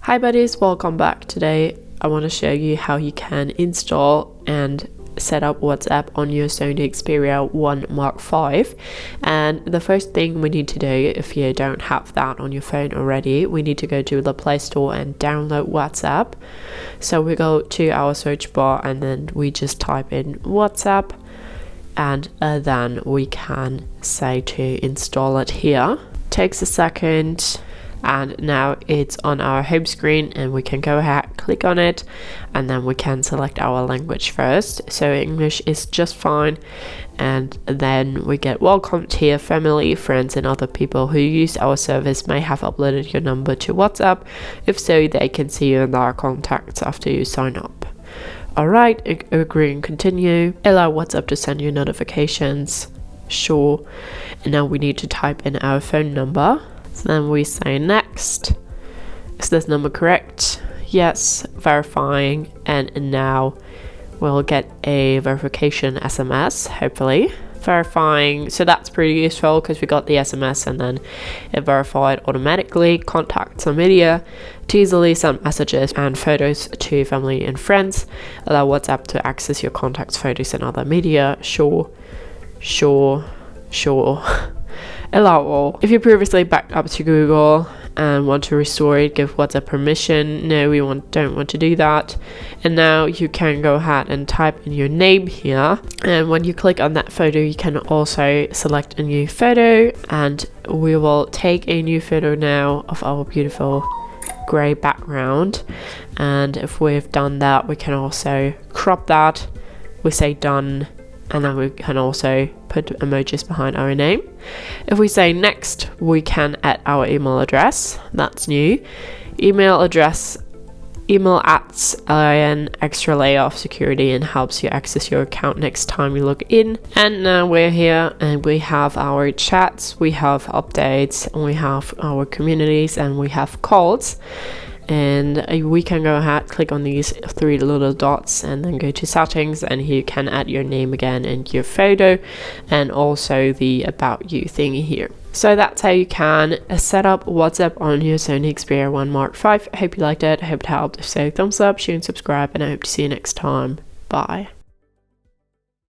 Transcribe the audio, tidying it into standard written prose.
Hi buddies, welcome back. Today I want to show you how you can install and set up WhatsApp on your Sony Xperia 1 Mark V. And the first thing we need to do, if you don't have that on your phone already, we need to go to the Play Store and download WhatsApp. So we go to our search bar and then we just type in WhatsApp, and then we can say to install it here. Takes a second, and now it's on our home screen, and we can go ahead, click on it, and then we can select our language first. So English is just fine, and then we get welcomed here. Family, friends, and other people who use our service may have uploaded your number to WhatsApp. If so, they can see you in their contacts after you sign up. Alright, agree and continue. Allow WhatsApp to send you notifications. Sure. And now we need to type in our phone number. So then we say next. Is this number correct? Yes, verifying, and now we'll get a verification SMS, hopefully. Verifying, so that's pretty useful because we got the SMS and then it verified automatically. Contacts and media, to easily send messages and photos to family and friends. Allow WhatsApp to access your contacts, photos, and other media. Sure. Allow all. If you previously backed up to Google and want to restore it, give WhatsApp permission. No, we don't want to do that. And now you can go ahead and type in your name here, and when you click on that photo you can also select a new photo, and we will take a new photo now of our beautiful grey background. And if we've done that, we can also crop that. We say done, and then we can also put emojis behind our name. If we say next, we can add our email address. That's new. Email adds an extra layer of security and helps you access your account next time you log in. And now we're here and we have our chats, we have updates, and we have our communities, and we have calls. And we can go ahead, click on these three little dots, and then go to settings, and here you can add your name again and your photo, and also the about you thingy here. So that's how you can set up WhatsApp on your Sony Xperia 1 Mark V. I hope you liked it, I hope it helped. If so, thumbs up, share and subscribe, and I hope to see you next time. Bye.